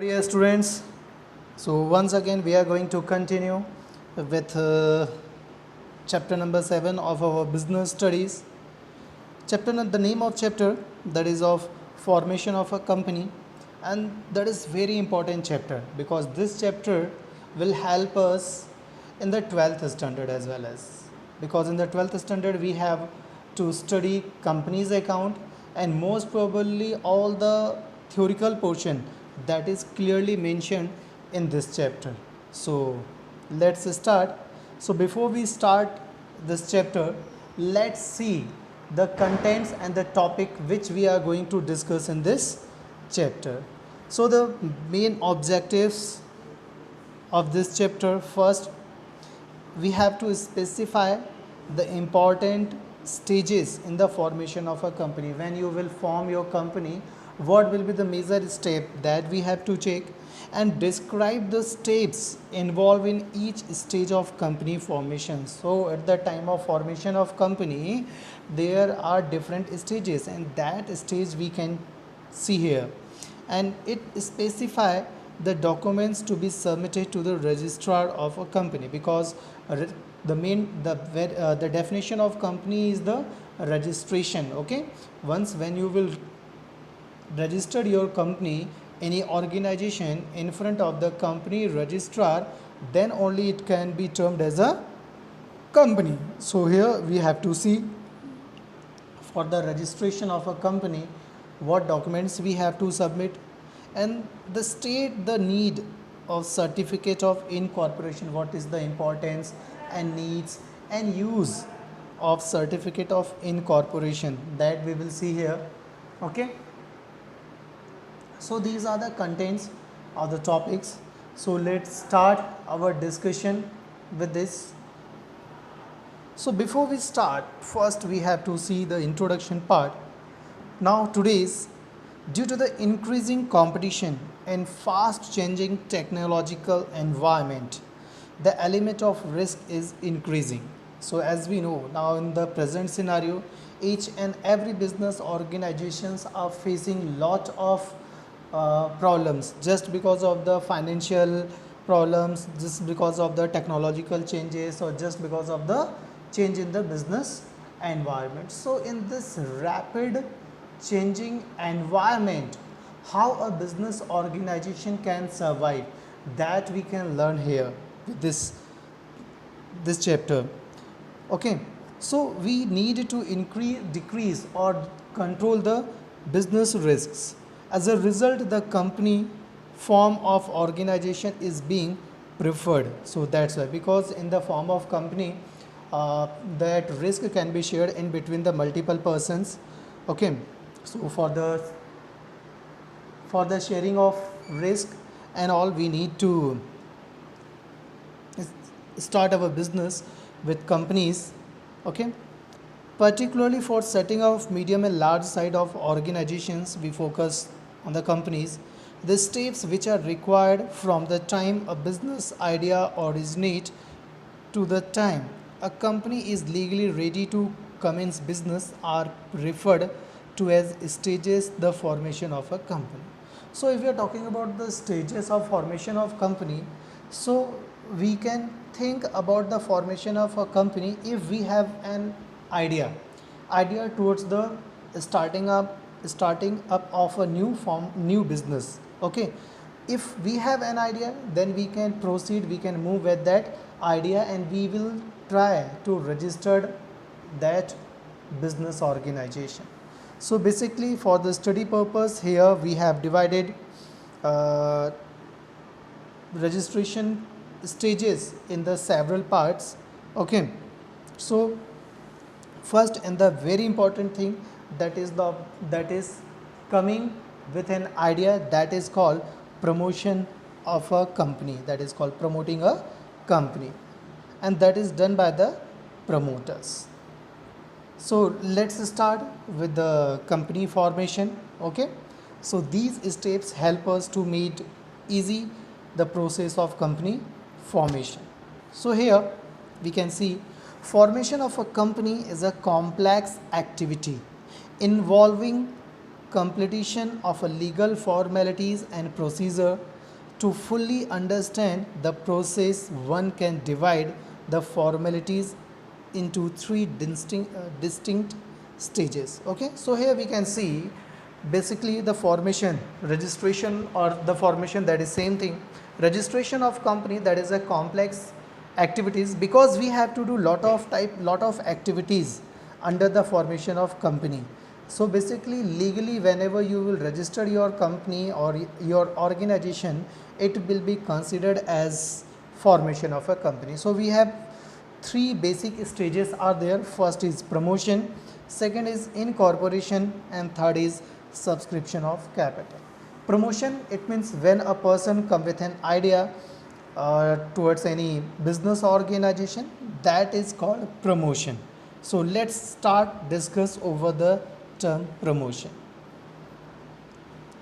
Dear students, so once again we are going to continue with chapter number 7 of our business studies. The name of chapter that is of formation of a company, and that is very important chapter because this chapter will help us in the 12th standard as well as because in the 12th standard we have to study company's account and most probably all the theoretical portion that is clearly mentioned in this chapter. So let's start. So before we start this chapter, let's see the contents and the topic which we are going to discuss in this chapter. So the main objectives of this chapter, first we have to specify the important stages in the formation of a company. When you will form your company, what will be the major step that we have to check, and describe the steps involved in each stage of company formation. So at the time of formation of company there are different stages, and that stage we can see here, and it specify the documents to be submitted to the registrar of a company because the definition of company is the registration. Okay, once when you will register your company, any organization in front of the company registrar, then only it can be termed as a company. So here we have to see for the registration of a company what documents we have to submit, and the state the need of certificate of incorporation, what is the importance and needs and use of certificate of incorporation, that we will see here. Okay, so these are the contents of the topics. So let's start our discussion with this. So before we start, first we have to see the introduction part. Now today's, due to the increasing competition and fast changing technological environment, the element of risk is increasing. So as we know now in the present scenario, each and every business organizations are facing lot of problems just because of the financial problems, just because of the technological changes, or just because of the change in the business environment. So in this rapid changing environment, how a business organization can survive, that we can learn here with this chapter. Okay, so we need to decrease or control the business risks. As a result, the company form of organization is being preferred. So that's why, because in the form of company, that risk can be shared in between the multiple persons. Okay, so for the sharing of risk and all, we need to start our business with companies. Okay, particularly for setting up medium and large size of organizations, we focus on the companies. The steps which are required from the time a business idea originates to the time a company is legally ready to commence business are referred to as stages the formation of a company. So if we are talking about the stages of formation of company, so we can think about the formation of a company if we have an idea towards the starting up of a new business. Okay, if we have an idea, then we can proceed, we can move with that idea, and we will try to register that business organization. So basically for the study purpose, here we have divided registration stages in the several parts. Okay, so first and the very important thing, that is coming with an idea, that is called promotion of a company, that is called promoting a company, and that is done by the promoters. So let's start with the company formation. Okay, so these steps help us to make easy the process of company formation. So here we can see formation of a company is a complex activity involving completion of a legal formalities and procedure. To fully understand the process, one can divide the formalities into three distinct stages. Okay, so here we can see basically the formation, registration, or the formation, that is same thing. Registration of company, that is a complex activities, because we have to do lot of activities under the formation of company. So basically legally, whenever you will register your company or your organization, it will be considered as formation of a company. So we have three basic stages are there. First is promotion, second is incorporation, and third is subscription of capital. Promotion, it means when a person come with an idea towards any business organization, that is called promotion. So let's start discuss over the term promotion.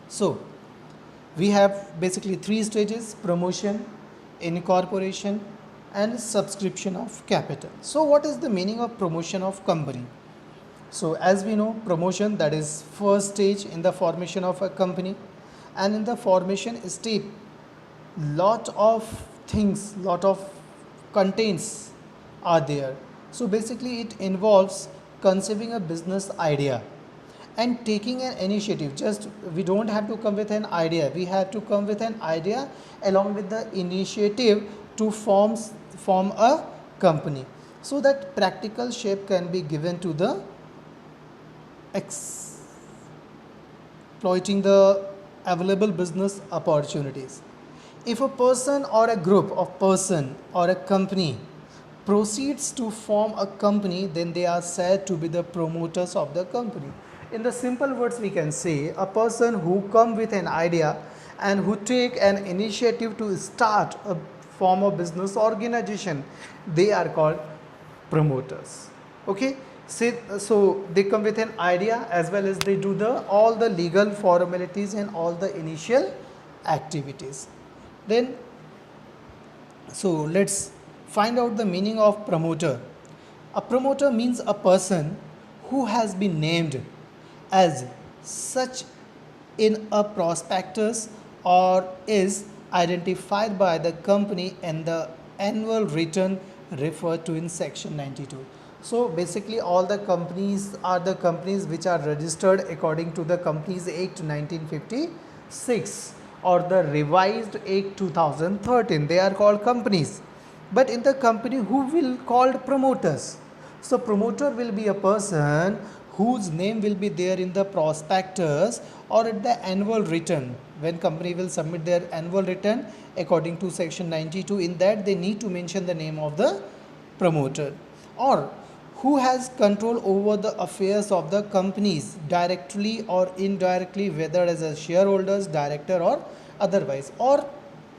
So we have basically three stages: promotion, incorporation, and subscription of capital. So what is the meaning of promotion of company? So as we know, promotion, that is first stage in the formation of a company, and in the formation stage lot of things, lot of contents are there. So basically it involves conceiving a business idea and taking an initiative. Just we don't have to come with an idea, we have to come with an idea along with the initiative to form a company, so that practical shape can be given to the exploiting the available business opportunities. If a person or a group of person or a company proceeds to form a company, then they are said to be the promoters of the company. In the simple words, we can say a person who come with an idea and who take an initiative to start a form of business organization, they are called promoters. Okay, so they come with an idea as well as they do all the legal formalities and all the initial activities. Then so let's find out the meaning of promoter. A promoter means a person who has been named as such in a prospectus or is identified by the company in the annual return referred to in section 92. So basically all the companies are the companies which are registered according to the Companies Act 1956 or the revised Act 2013. They are called companies. But in the company, who will called promoters? So promoter will be a person whose name will be there in the prospectus or at the annual return. When company will submit their annual return according to section 92, in that they need to mention the name of the promoter. Or who has control over the affairs of the companies directly or indirectly, whether as a shareholders, director or otherwise. Or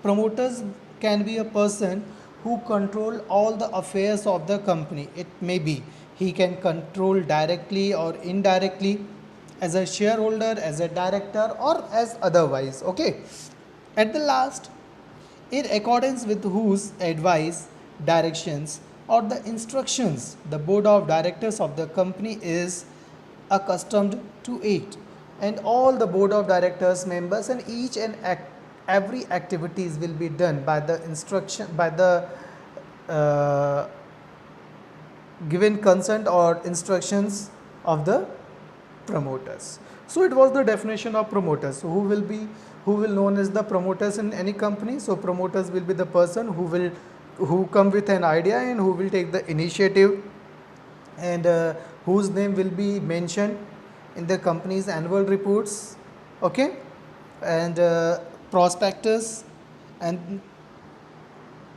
promoters can be a person who control all the affairs of the company. It may be he can control directly or indirectly as a shareholder, as a director or as otherwise. Okay, at the last, in accordance with whose advice, directions or the instructions the board of directors of the company is accustomed to act, and all the board of directors members and each and every activities will be done by the instruction, by the given consent or instructions of the promoters. So it was the definition of promoters. So who will known as the promoters in any company? So promoters will be the person who come with an idea and who will take the initiative, and whose name will be mentioned in the company's annual reports. Okay, and prospectus, and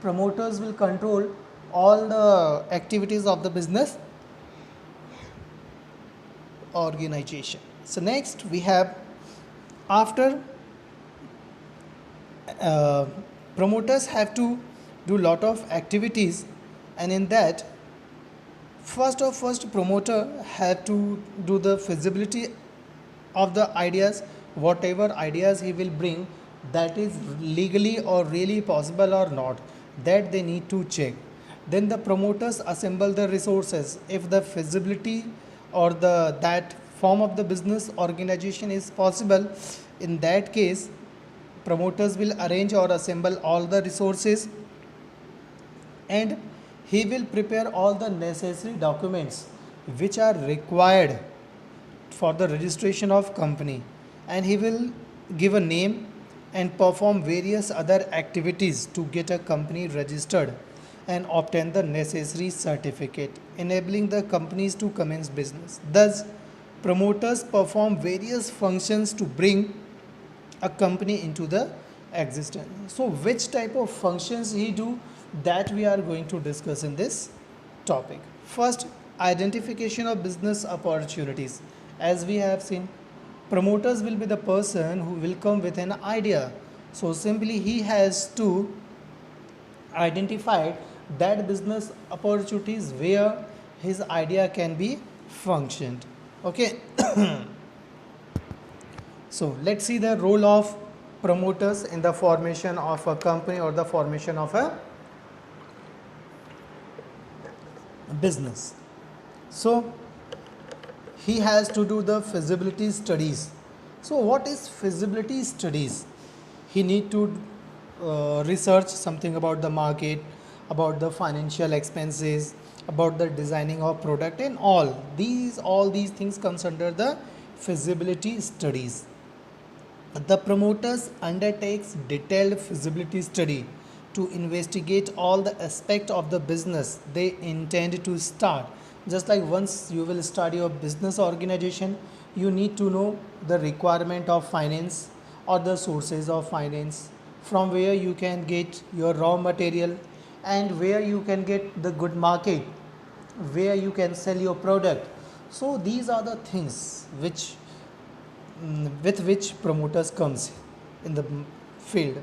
promoters will control all the activities of the business organization. So next we have, after promoters have to do lot of activities, and in that first promoter have to do the feasibility of the ideas. Whatever ideas he will bring, that is legally or really possible or not, that they need to check. Then the promoters assemble the resources. If the feasibility or that form of the business organization is possible, in that case promoters will arrange or assemble all the resources, and he will prepare all the necessary documents which are required for the registration of company, and he will give a name and perform various other activities to get a company registered and obtain the necessary certificate enabling the companies to commence business. Thus promoters perform various functions to bring a company into the existence. So which type of functions he do, that we are going to discuss in this topic. First, identification of business opportunities. As we have seen, promoters will be the person who will come with an idea. So simply he has to identify that business opportunities where his idea can be functioned. Okay. So let's see the role of promoters in the formation of a company or the formation of a business. So he has to do the feasibility studies. So what is feasibility studies? He need to research something about the market, about the financial expenses, about the designing of product, and all these things comes under the feasibility studies. The promoters undertakes detailed feasibility study to investigate all the aspect of the business they intend to start. Just like once you will start your business organization, you need to know the requirement of finance or the sources of finance, from where you can get your raw material and where you can get the good market, where you can sell your product. So these are the things which with which promoters comes in the field.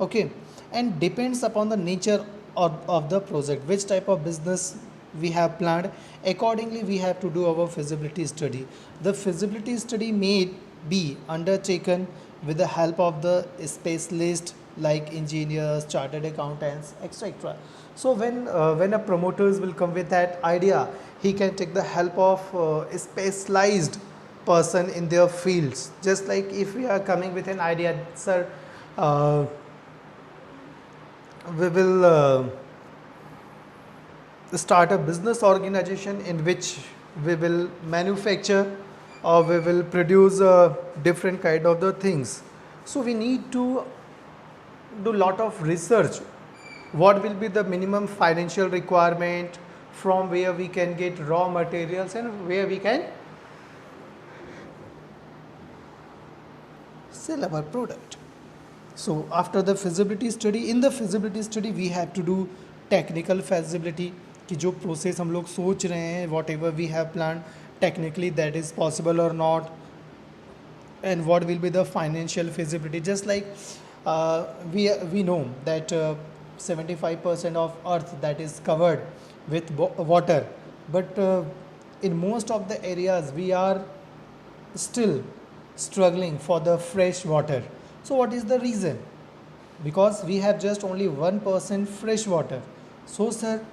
Okay, and depends upon the nature of the project, which type of business we have planned, accordingly we have to do our feasibility study. The feasibility study may be undertaken with the help of the specialist like engineers, chartered accountants, etc. So when a promoters will come with that idea, he can take the help of a specialized person in their fields. Just like if we are coming with an idea, sir, uh, we will start a business organization in which we will manufacture or we will produce different kind of the things. So we need to do lot of research. What will be the minimum financial requirement, from where we can get raw materials and where we can sell our product. So after the feasibility study, in the feasibility study we have to do technical feasibility, कि जो process हम लोग सोच रहे हैं, whatever we have plan, technically that is possible और not, and what will be the financial feasibility. Just like we know that 75% of earth that is covered with water, but in most of the areas we are still struggling for the fresh water. So what is the reason? Because we have just only 1% fresh water. So sir,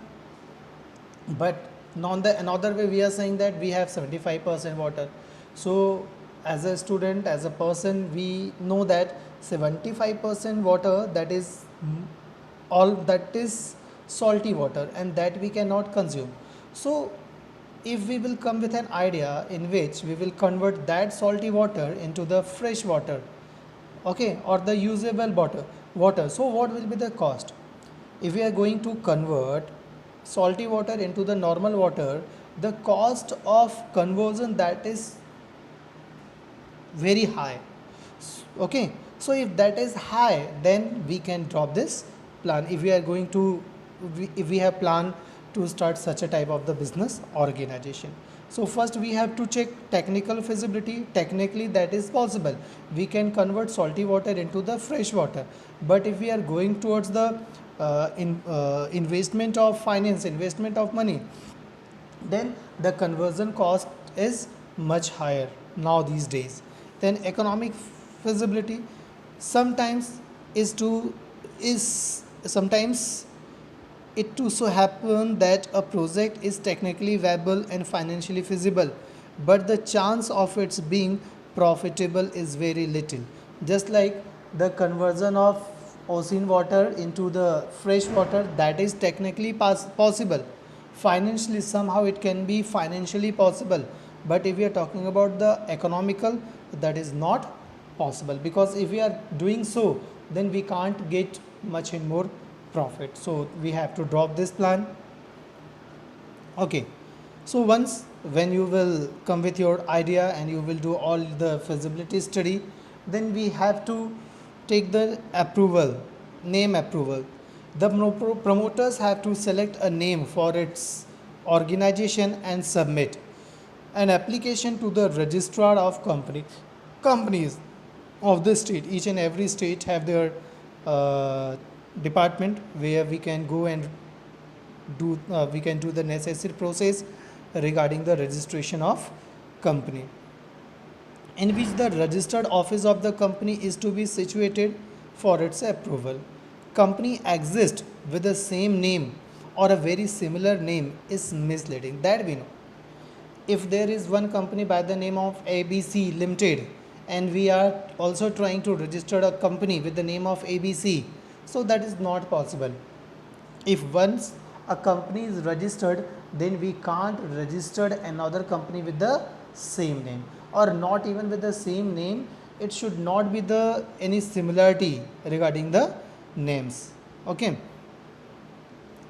but on the another way we are saying that we have 75% water. So as a student, as a person, we know that 75% water, that is all, that is salty water, and that we cannot consume. So if we will come with an idea in which we will convert that salty water into the fresh water, okay, or the usable water, so what will be the cost? If we are going to convert salty water into the normal water, the cost of conversion, that is very high. Okay, so if that is high, then we can drop this plan. If we are going to, if we have planned to start such a type of the business organization. So first we have to check technical feasibility. Technically that is possible, we can convert salty water into the fresh water. But if we are going towards the investment of finance, investment of money, then the conversion cost is much higher now these days. Then economic feasibility, sometimes sometimes it too so happen that a project is technically viable and financially feasible, but the chance of its being profitable is very little. Just like the conversion of ocean water into the fresh water, that is technically possible. Financially, somehow it can be financially possible, but if we are talking about the economical, that is not possible, because if we are doing so, then we can't get much and more profit. So we have to drop this plan. Okay, so once when you will come with your idea and you will do all the feasibility study, then we have to take the approval, name approval. The promoters have to select a name for its organization and submit an application to the registrar of companies of the state. Each and every state have their department where we can do the necessary process regarding the registration of company, in which the registered office of the company is to be situated for its approval. Company exists with the same name or a very similar name is misleading, that we know. If there is one company by the name of ABC Limited and we are also trying to register a company with the name of ABC, so that is not possible. If once a company is registered, then we can't register another company with the same name, or not even with the same name. It should not be the any similarity regarding the names. Okay,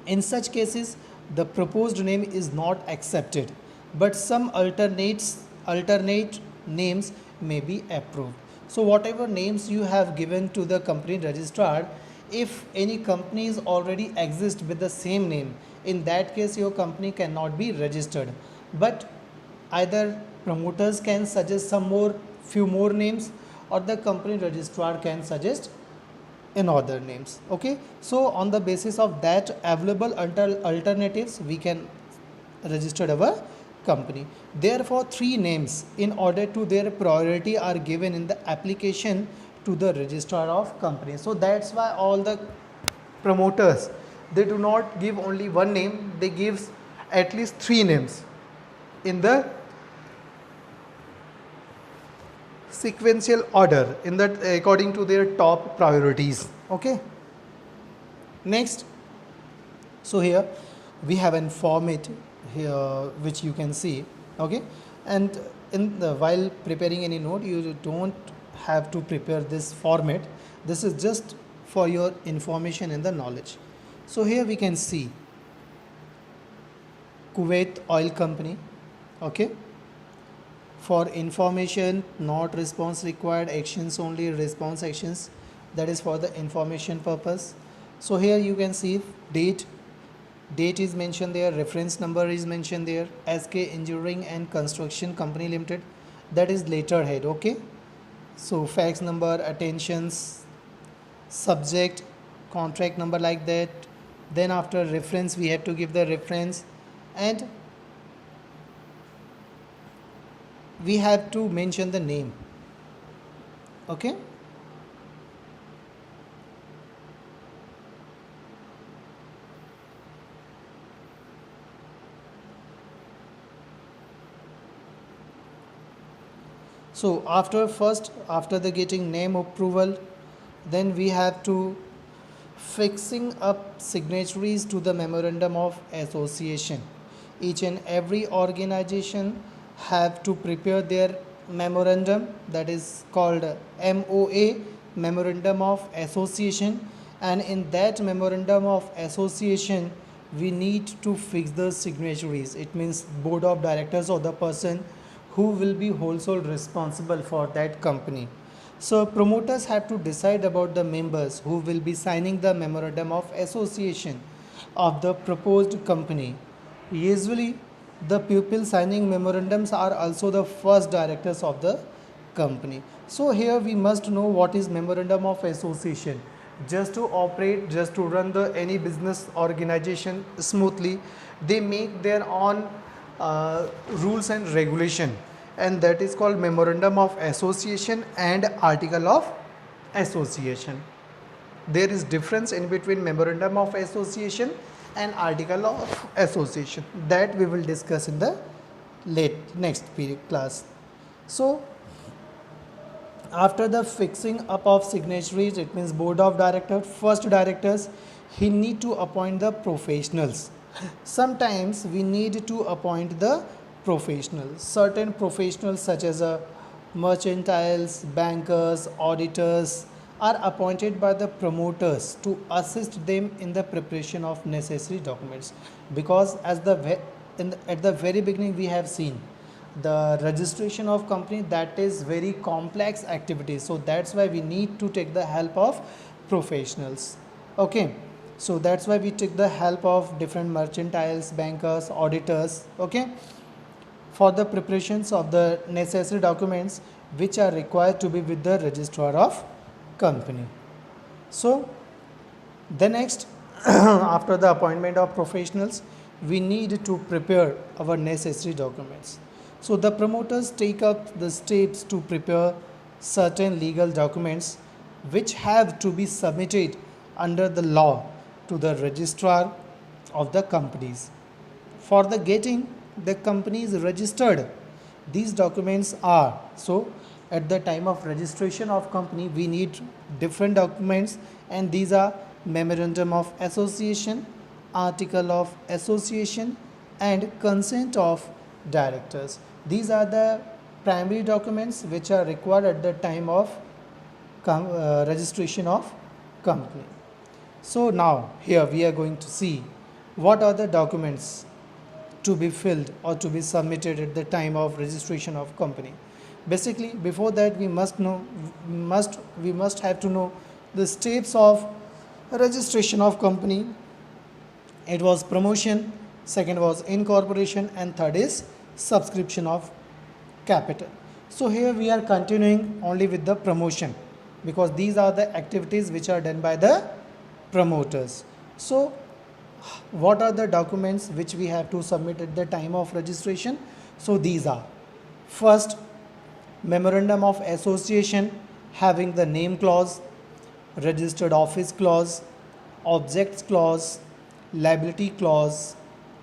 in such cases the proposed name is not accepted, but some alternate names may be approved. So whatever names you have given to the company registrar, if any companies already exist with the same name, in that case your company cannot be registered. But either promoters can suggest few more names, or the company registrar can suggest in other names. Okay, so on the basis of that available alternatives, we can register our company. Therefore, three names in order to their priority are given in the application to the registrar of company. So that's why all the promoters, they do not give only one name, they give at least three names in the sequential order, in that according to their top priorities. Okay, next, so here we have an format here which you can see. Okay, and while preparing any note, you don't have to prepare this format. This is just for your information and the knowledge. So here we can see Kuwait Oil Company. Okay, for information, not response required, actions only, response actions, that is for the information purpose. So here you can see date is mentioned there, reference number is mentioned there, SK Engineering and Construction Company Limited, that is letterhead. Okay, so fax number, attentions, subject, contract number, like that. Then after reference we have to give the reference, and we have to mention the name. Okay, so after the getting name approval, then we have to fixing up signatories to the memorandum of association. Each and every organization have to prepare their memorandum, that is called MOA, memorandum of association, and in that memorandum of association we need to fix the signatories. It means board of directors or the person who will be wholesale responsible for that company. So promoters have to decide about the members who will be signing the memorandum of association of the proposed company. Usually the people signing memorandums are also the first directors of the company. So here we must know what is memorandum of association. Just to operate, just to run the any business organization smoothly, they make their own rules and regulation, and that is called memorandum of association and article of association. There is difference in between memorandum of association and article of association, that we will discuss in the next period class. So after the fixing up of signatories, it means board of directors, first directors, he need to appoint the professionals. Sometimes we need to appoint the professionals. Certain professionals such as mercantiles, bankers, auditors are appointed by the promoters to assist them in the preparation of necessary documents, because as at the very beginning we have seen the registration of company, that is very complex activity, so that's why we need to take the help of professionals. Okay, so that's why we take the help of different mercantiles, bankers, auditors, okay, for the preparations of the necessary documents which are required to be with the registrar of company. So the next after the appointment of professionals, we need to prepare our necessary documents. So the promoters take up the steps to prepare certain legal documents which have to be submitted under the law to the registrar of the companies. For the getting the companies registered, these documents are, so at the time of registration of company we need different documents, and these are memorandum of association, article of association, and consent of directors. These are the primary documents which are required at the time of registration of company. So now here we are going to see what are the documents to be filled or to be submitted at the time of registration of company. Basically, before that we must have to know the steps of registration of company. It was promotion, second was incorporation, and third is subscription of capital. So here we are continuing only with the promotion, because these are the activities which are done by the promoters. So what are the documents which we have to submit at the time of registration? So these are, first, memorandum of association having the name clause, registered office clause, objects clause, liability clause,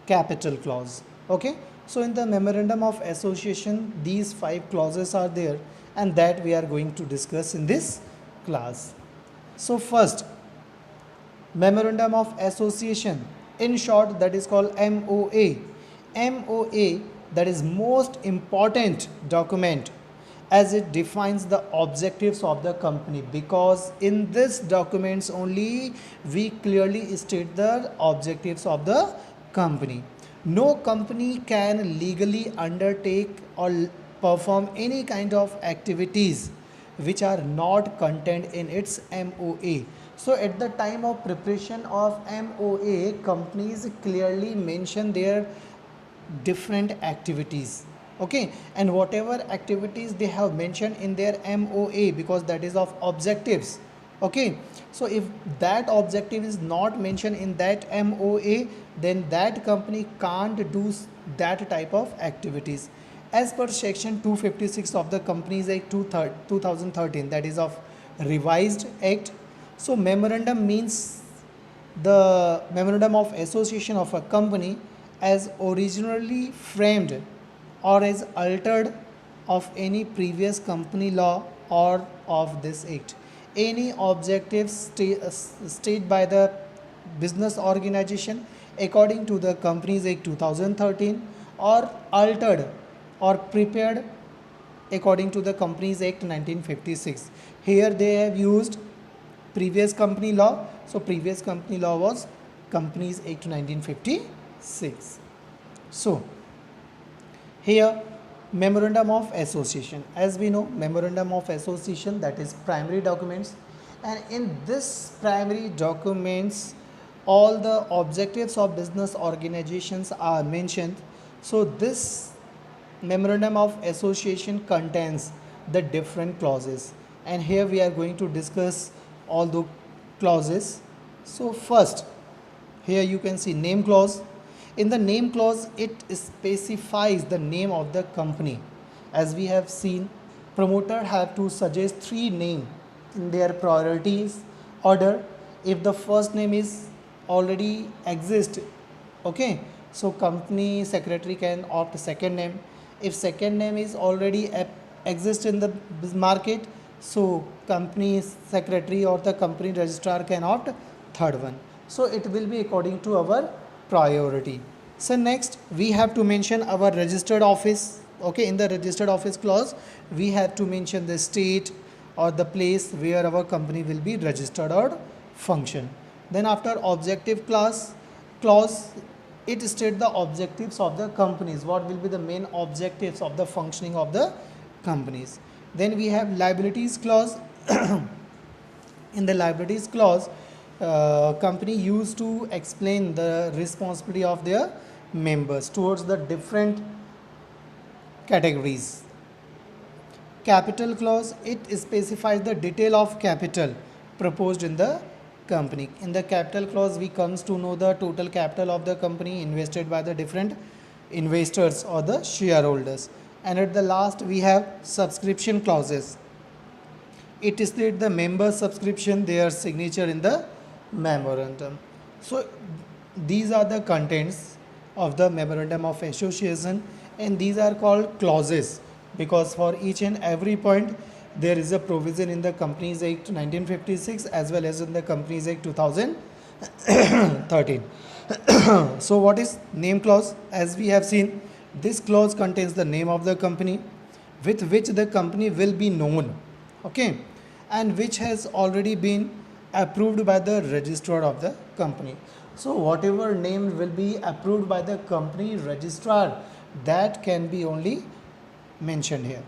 capital clause. Okay, so in the memorandum of association these 5 clauses are there, and that we are going to discuss in this class. So first, memorandum of association, in short that is called MOA. MOA, that is most important document, as it defines the objectives of the company, because in this documents only we clearly state the objectives of the company. No company can legally undertake or perform any kind of activities which are not contained in its MOA. So at the time of preparation of MOA, companies clearly mention their different activities. Okay, and whatever activities they have mentioned in their MOA, because that is of objectives. Okay, so if that objective is not mentioned in that MOA, then that company can't do that type of activities. As per section 256 of the Companies Act 2013, that is of revised act. So memorandum means the memorandum of association of a company as originally framed or as altered of any previous company law or of this act. Any objectives stated by the business organization according to the Companies Act 2013, or altered or prepared according to the Companies Act 1956. Here they have used previous company law. So previous company law was Companies Act 1956. So here memorandum of association, as we know, memorandum of association, that is primary documents, and in this primary documents all the objectives of business organizations are mentioned. So this memorandum of association contains the different clauses, and here we are going to discuss all the clauses. So first, here you can see name clause. In the name clause, it specifies the name of the company. As we have seen, promoter have to suggest 3 names in their priorities order if the first name is already exist. Okay, So company secretary can opt second name. If second name is already exist in the market, so company secretary or the company registrar can opt third one. So it will be according to our priority. So next we have to mention our registered office. Okay, in the registered office clause we have to mention the state or the place where our company will be registered or function. Then after objective clause, it states the objectives of the companies, what will be the main objectives of the functioning of the companies. Then we have liabilities clause. In the liabilities clause, company used to explain the responsibility of their members towards the different categories. Capital clause, it specifies the detail of capital proposed in the company. In the capital clause we comes to know the total capital of the company invested by the different investors or the shareholders. And at the last we have subscription clauses. It states the member subscription, their signature in the memorandum. So these are the contents of the memorandum of association, and these are called clauses because for each and every point there is a provision in the Companies Act 1956 as well as in the Companies Act 2013. So what is name clause? As we have seen, this clause contains the name of the company with which the company will be known, okay, and which has already been approved by the registrar of the company. So whatever name will be approved by the company registrar, that can be only mentioned here.